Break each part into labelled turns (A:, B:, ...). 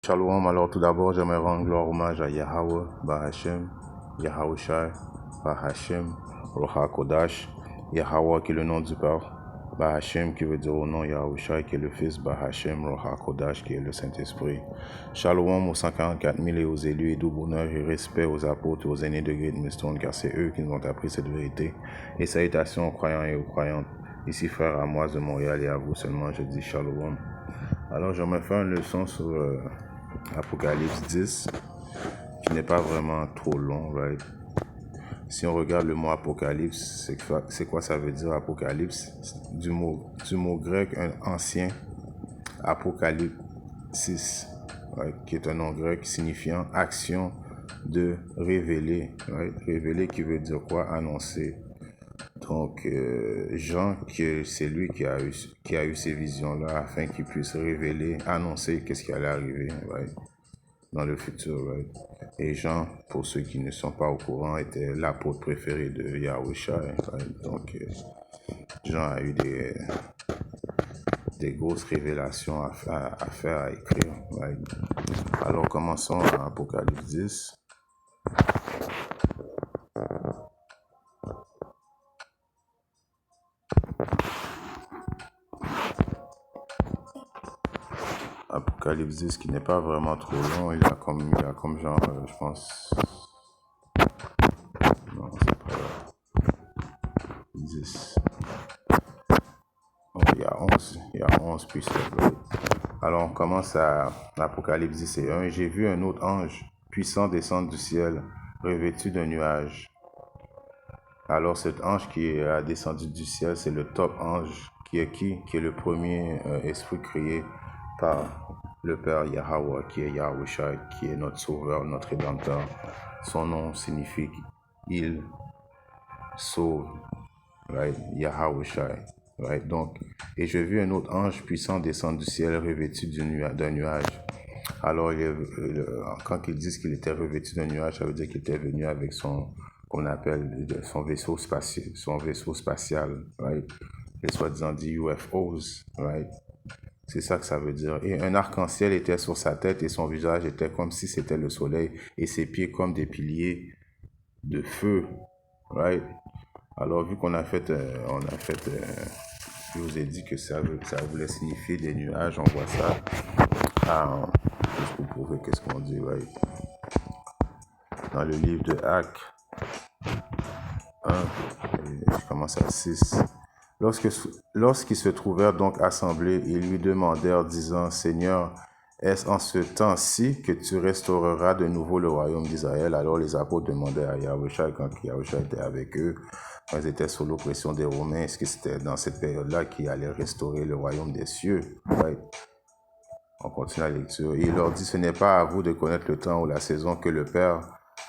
A: Shalom, alors tout d'abord, j'aimerais rendre gloire hommage à Yahweh, Bahashem, Yahawashi, Bahashem, Roha Kodash, Yahweh qui est le nom du Père, Bahashem qui veut dire au nom Yahawashi qui est le Fils, Bahashem, Roha Kodash qui est le Saint-Esprit. Shalom aux 144 000 et aux élus et doux bonheur et respect aux apôtres et aux aînés de Great Millstone car c'est eux qui nous ont appris cette vérité. Et salutations aux croyants et aux croyantes. Ici frère Amoise de Montréal et à vous seulement je dis Shalom. Alors j'aimerais faire une leçon sur Apocalypse 10, qui n'est pas vraiment trop long, right? Si on regarde le mot Apocalypse, c'est quoi ça veut dire Apocalypse? Du mot grec, un ancien, Apocalypsis, right? Qui est un nom grec signifiant action de révéler, right? Révéler qui veut dire quoi? Annoncer. Donc, Jean, c'est lui qui a eu ces visions-là afin qu'il puisse révéler, annoncer qu'est-ce qui allait arriver, right? Dans le futur, right? Et Jean, pour ceux qui ne sont pas au courant, était l'apôtre préféré de Yahushua, right? Donc, Jean a eu des grosses révélations à faire, à écrire, right? Alors, commençons à Apocalypse 10. Apocalypse 10 qui n'est pas vraiment trop long, il a comme genre, je pense, non c'est pas 10, oh, il y a 11 puis 7, alors on commence à Apocalypse 10 et 1, j'ai vu un autre ange puissant descendre du ciel, revêtu d'un nuage. Alors cet ange qui a descendu du ciel, c'est le top ange, qui est le premier esprit créé par le Père Yahweh, qui est Yahushua, qui est notre sauveur, notre rédempteur. Son nom signifie il sauve, right? Yahushua, right? Donc, et je vis un autre ange puissant descendre du ciel, revêtu d'un nuage. Alors, quand ils disent qu'il était revêtu d'un nuage, ça veut dire qu'il était venu avec qu'on appelle son vaisseau spatial, right? Les soi-disant dit UFOs, right? C'est ça que ça veut dire. Et un arc-en-ciel était sur sa tête et son visage était comme si c'était le soleil et ses pieds comme des piliers de feu, right? Alors, vu qu'on a fait, je vous ai dit que ça voulait signifier des nuages, on voit ça. Juste pour prouver qu'est-ce qu'on dit, right? Dans le livre de Actes 1, je commence à 6. Lorsqu'ils se trouvèrent donc assemblés, ils lui demandèrent, disant, Seigneur, est-ce en ce temps-ci que tu restaureras de nouveau le royaume d'Israël? Alors les apôtres demandaient à Yahushua, quand Yahushua était avec eux, quand ils étaient sous l'oppression des Romains, est-ce que c'était dans cette période-là qu'il allait restaurer le royaume des cieux? Right? On continue la lecture. Et il leur dit, ce n'est pas à vous de connaître le temps ou la saison que le Père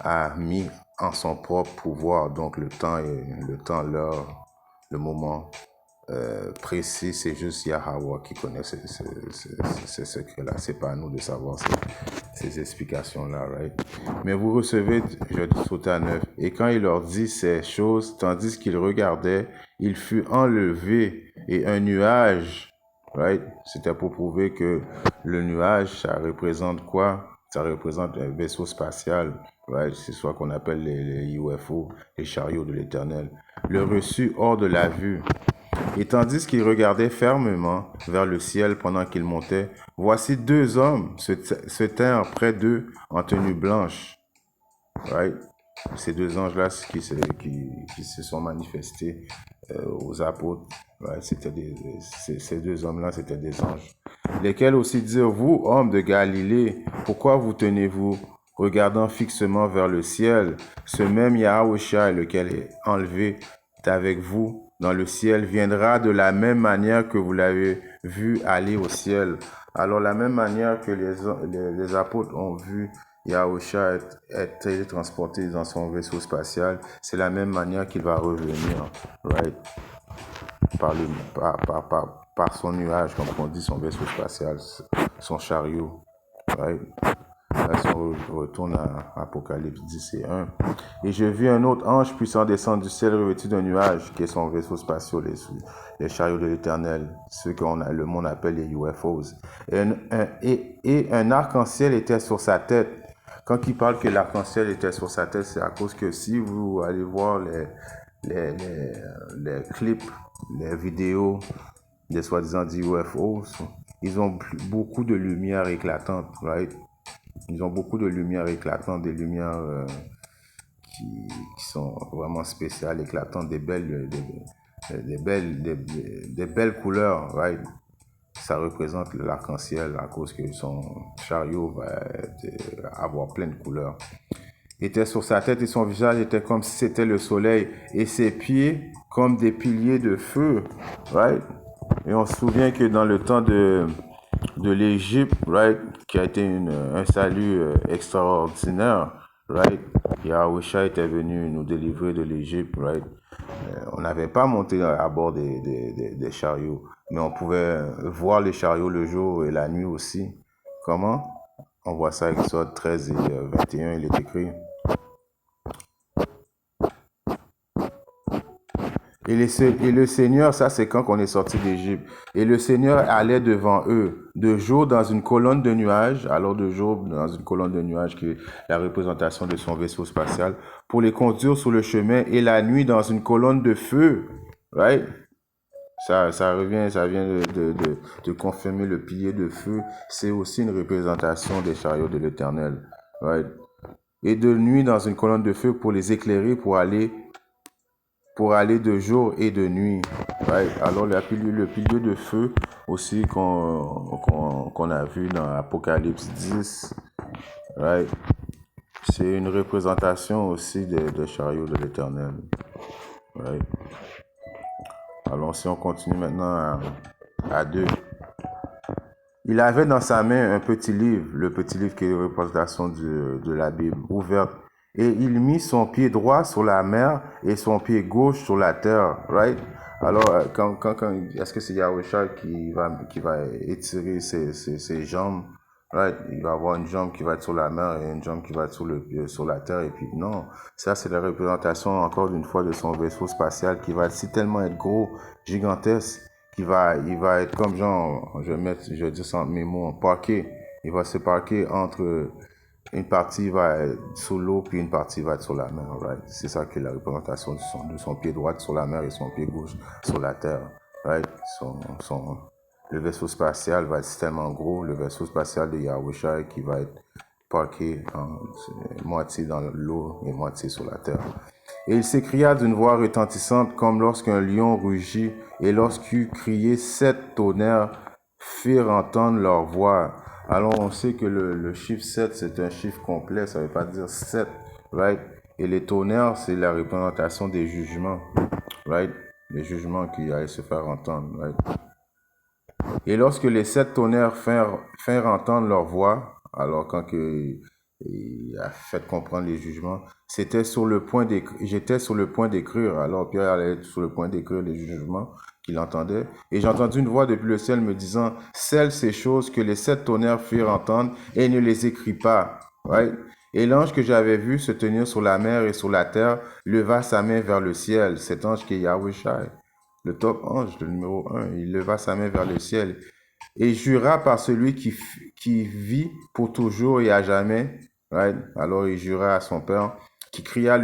A: a mis en son propre pouvoir. Donc le temps, l'heure, le moment précis, c'est juste Yahweh qui connaît ces secrets-là. C'est pas à nous de savoir ces explications-là, right? Mais vous recevez, je saute à 9. Et quand il leur dit ces choses, tandis qu'ils regardaient, il fut enlevé et un nuage, right? C'était pour prouver que le nuage, ça représente quoi? Ça représente un vaisseau spatial, right? C'est ce qu'on appelle les UFO, les chariots de l'Éternel. Le reçut hors de la vue. Et tandis qu'il regardait fermement vers le ciel pendant qu'il montait, voici deux hommes se tinrent près d'eux en tenue blanche. Right? Ces deux anges-là qui se sont manifestés aux apôtres, right? Ces deux hommes-là, c'était des anges. Lesquels aussi dirent, vous, hommes de Galilée, pourquoi vous tenez-vous regardant fixement vers le ciel? Ce même Yahushua, lequel est enlevé d'avec vous dans le ciel, viendra de la même manière que vous l'avez vu aller au ciel. Alors, la même manière que les apôtres ont vu Yahushua être télétransporté dans son vaisseau spatial, c'est la même manière qu'il va revenir, right? Par son nuage, comme on dit, son vaisseau spatial, son chariot, right? Là, si on retourne à Apocalypse 10 et 1. Et je vis un autre ange puissant descendre du ciel revêtu d'un nuage, qui est son vaisseau spatial, les chariots de l'Éternel, ceux que le monde appelle les UFOs. Et un arc-en-ciel était sur sa tête. Quand il parle que l'arc-en-ciel était sur sa tête, c'est à cause que si vous allez voir les clips, les vidéos des soi-disant UFOs, ils ont beaucoup de lumière éclatante, right? Ils ont beaucoup de lumière éclatante, des lumières qui sont vraiment spéciales, éclatantes, des belles couleurs, right? Ça représente l'arc-en-ciel à cause que son chariot va avoir plein de couleurs. Il était sur sa tête et son visage était comme si c'était le soleil et ses pieds comme des piliers de feu, right? Et on se souvient que dans le temps de l'Égypte, right, qui a été un salut extraordinaire, right? Yahusha était venu nous délivrer de l'Égypte, right? On n'avait pas monté à bord des chariots, mais on pouvait voir les chariots le jour et la nuit aussi. Comment? On voit ça avec Exode 13 et 21, il est écrit. Et le Seigneur, ça c'est quand on est sorti d'Égypte. Et le Seigneur allait devant eux, de jour dans une colonne de nuages, alors de jour dans une colonne de nuages qui est la représentation de son vaisseau spatial, pour les conduire sur le chemin, et la nuit dans une colonne de feu. Right? Ça vient de confirmer le pilier de feu. C'est aussi une représentation des chariots de l'Éternel. Right? Et de nuit dans une colonne de feu pour les éclairer, pour aller de jour et de nuit. Right? Alors le pilier de feu aussi qu'on a vu dans Apocalypse 10, right? C'est une représentation aussi des chariots de l'Éternel. Right? Alors si on continue maintenant à 2. Il avait dans sa main un petit livre, le petit livre qui est une représentation de la Bible, ouverte. Et il mit son pied droit sur la mer et son pied gauche sur la terre, right? Alors, est-ce que c'est Yahusha qui va étirer ses jambes, right? Il va avoir une jambe qui va être sur la mer et une jambe qui va être sur la terre. Et puis non, ça c'est la représentation encore une fois de son vaisseau spatial qui va tellement être gros, gigantesque, il va être comme genre, je vais dire ça entre mes mots, parqué. Il va se parquer entre une partie va être sous l'eau puis une partie va être sur la mer, right? C'est ça qui est la représentation de son pied droit sur la mer et son pied gauche sur la terre, right? Le vaisseau spatial va être tellement gros, le vaisseau spatial de Yahusha qui va être parqué moitié dans l'eau et moitié sur la terre. Et il s'écria d'une voix retentissante comme lorsqu'un lion rugit, et lorsqu'eut crié, 7 tonnerres firent entendre leur voix. Alors on sait que le chiffre 7 c'est un chiffre complet, ça ne veut pas dire 7, right? Et les tonnerres c'est la représentation des jugements, right? Les jugements qui allaient se faire entendre, right? Et lorsque les 7 tonnerres firent entendre leur voix, alors quand il a fait comprendre les jugements, j'étais sur le point d'écrire. Alors Pierre allait sur le point d'écrire les jugements qu'il entendait. Et j'ai entendu une voix depuis le ciel me disant, scelle ces choses que les 7 tonnerres firent entendre et ne les écris pas. Right? Et l'ange que j'avais vu se tenir sur la mer et sur la terre leva sa main vers le ciel. Cet ange qui est Yahusha, le top ange, le numéro 1, il leva sa main vers le ciel et jura par celui qui vit pour toujours et à jamais, right? Alors il jura à son Père, qui créa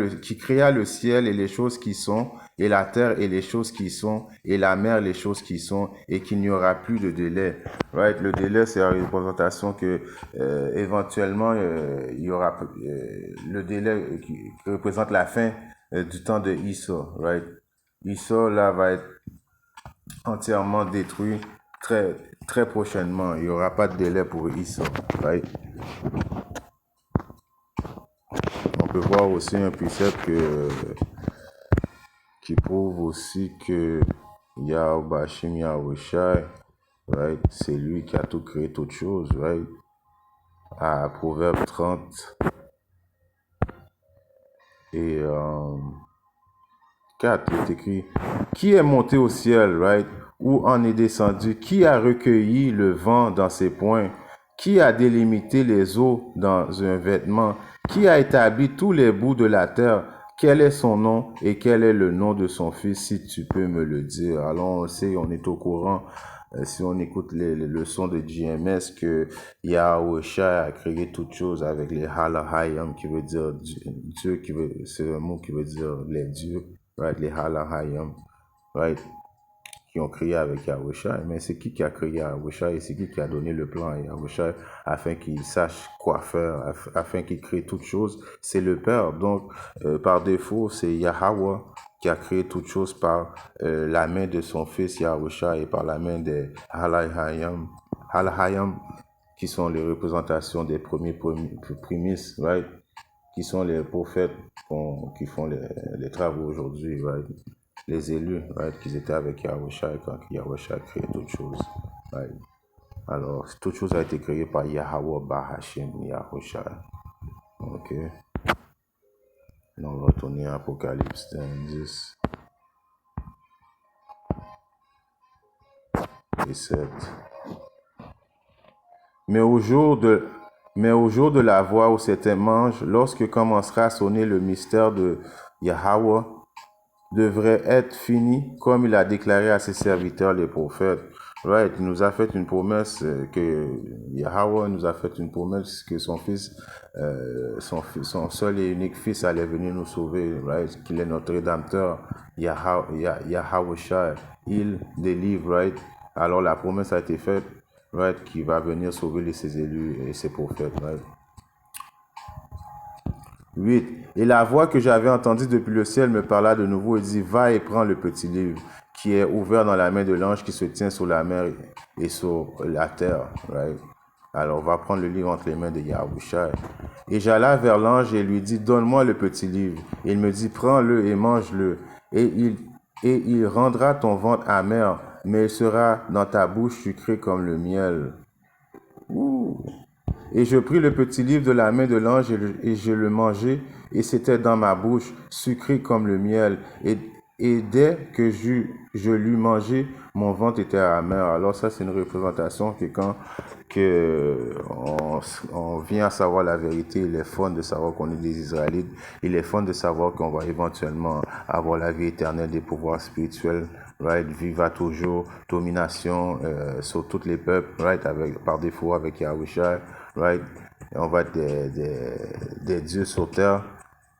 A: le ciel et les choses qui sont, et la terre et les choses qui sont, et la mer et les choses qui sont, et qu'il n'y aura plus de délai. Right? Le délai, c'est la représentation que éventuellement, il y aura le délai qui représente la fin du temps de Issa. Right? Issa, là, va être entièrement détruit très, très prochainement. Il n'y aura pas de délai pour Issa. Right? On peut voir aussi un précepte qui prouve aussi que Yahweh Yahushai, right? C'est lui qui a tout créé, toutes choses, right? À Proverbe 30 et 4, il est écrit, qui est monté au ciel, right? Où en est descendu? Qui a recueilli le vent dans ses poings? Qui a délimité les eaux dans un vêtement? Qui a établi tous les bouts de la terre? Quel est son nom et quel est le nom de son fils, si tu peux me le dire? Alors, on sait, on est au courant, si on écoute les leçons de GMS, que Yahusha a créé toutes choses avec les Halahayam, qui veut dire Dieu, c'est un mot qui veut dire les dieux, right? Les Halahayam, right? Qui ont créé avec Yahusha, mais c'est qui a créé Yahusha et c'est qui a donné le plan à Yahusha afin qu'il sache quoi faire, afin qu'il crée toutes choses? C'est le Père. Donc, par défaut, c'est Yahweh qui a créé toutes choses par la main de son fils Yahusha et par la main des Halahayam. Halahayam, qui sont les représentations des premiers prémices, right? Qui sont les prophètes qui font les travaux aujourd'hui, right? Les élus, right, qu'ils étaient avec Yahusha et quand Yahusha a créé toutes choses. Right. Alors, toute chose a été créée par Yahweh Bahashim Yahusha. Ok. On va retourner à Apocalypse 10 et 7. Mais au jour de la voix où c'était mange, lorsque commencera à sonner le mystère de Yahweh, devrait être fini, comme il a déclaré à ses serviteurs les prophètes. Right, il nous a fait une promesse que Yahweh nous a fait une promesse que son fils, son seul et unique fils allait venir nous sauver, right, qu'il est notre rédempteur, Yahweh, il délivre, right. Alors la promesse a été faite, right, qu'il va venir sauver ses élus et ses prophètes, right. 8. Et la voix que j'avais entendue depuis le ciel me parla de nouveau et dit, va et prends le petit livre qui est ouvert dans la main de l'ange qui se tient sur la mer et sur la terre. Right? Alors, va prendre le livre entre les mains de Yahusha. Et j'alla vers l'ange et lui dis, donne-moi le petit livre. Et il me dit, prends-le et mange-le. Et il rendra ton ventre amer, mais il sera dans ta bouche sucré comme le miel. Ouh. Et je pris le petit livre de la main de l'ange et je le mangeai, et c'était dans ma bouche, sucré comme le miel. Et dès que je l'eus mangé, mon ventre était amer. Alors ça, c'est une représentation que quand on vient à savoir la vérité, il est fun de savoir qu'on est des Israélites. Il est fun de savoir qu'on va éventuellement avoir la vie éternelle, des pouvoirs spirituels, right, vivre à toujours, domination sur tous les peuples, right, par défaut avec Yahusha, right, et on va être des dieux sur terre.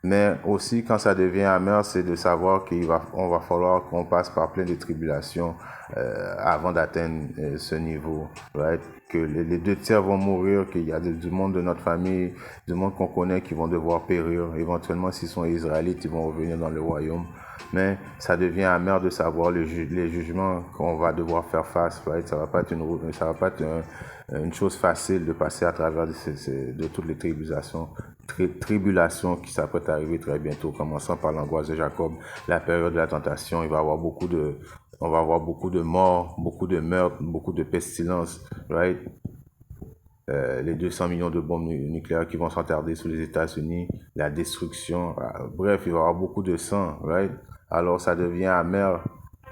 A: Mais aussi, quand ça devient amer, c'est de savoir qu'on va falloir qu'on passe par plein de tribulations avant d'atteindre ce niveau, right? Que les 2 tiers vont mourir, qu'il y a du monde de notre famille, du monde qu'on connaît qui vont devoir périr. Éventuellement, s'ils sont israélites, ils vont revenir dans le royaume. Mais ça devient amer de savoir les jugements qu'on va devoir faire face, right? Ça va pas être une chose facile de passer à travers de toutes les tribulations qui s'apprêtent à arriver très bientôt, commençant par l'angoisse de Jacob, la période de la tentation. On va avoir beaucoup de morts, beaucoup de meurtres, beaucoup de pestilences, right? Les 200 millions de bombes nucléaires qui vont s'attarder sur les États-Unis, la destruction, bref, il va y avoir beaucoup de sang, right? Alors ça devient amer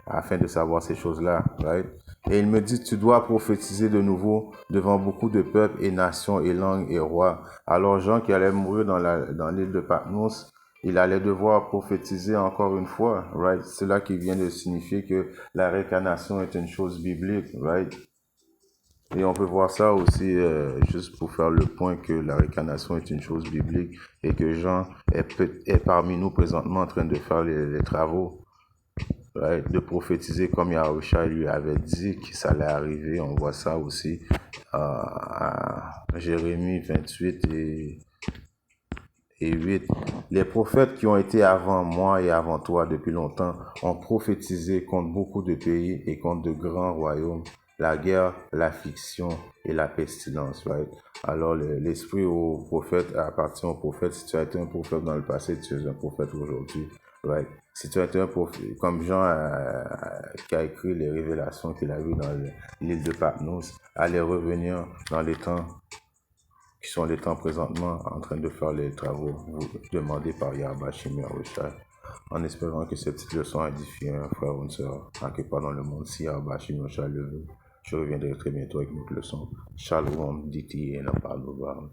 A: afin de savoir ces choses-là, right? Et il me dit, tu dois prophétiser de nouveau devant beaucoup de peuples et nations et langues et rois. Alors Jean qui allait mourir dans l'île de Patmos, il allait devoir prophétiser encore une fois, right? C'est là qui vient de signifier que la réincarnation est une chose biblique, right? Et on peut voir ça aussi, juste pour faire le point que la réincarnation est une chose biblique et que Jean est parmi nous présentement en train de faire les travaux, right, de prophétiser comme Yahusha lui avait dit que ça allait arriver. On voit ça aussi à Jérémie 28 et 8. Les prophètes qui ont été avant moi et avant toi depuis longtemps ont prophétisé contre beaucoup de pays et contre de grands royaumes, la guerre, l'affliction et la pestilence, right? Alors l'esprit au prophète appartient au prophète. Si tu as été un prophète dans le passé, tu es un prophète aujourd'hui, right? Si tu as été un prophète, comme Jean qui a écrit les révélations qu'il a vues dans l'île de Patmos, allez revenir dans les temps qui sont les temps présentement en train de faire les travaux demandés par Yahweh Yahusha, en espérant que cette petite leçon édifie un frère ou une sœur, quelque part dans le monde, si Yahweh Yahusha le veut. Je reviendrai très bientôt avec une autre leçon. Shalom, DT, et Napalova.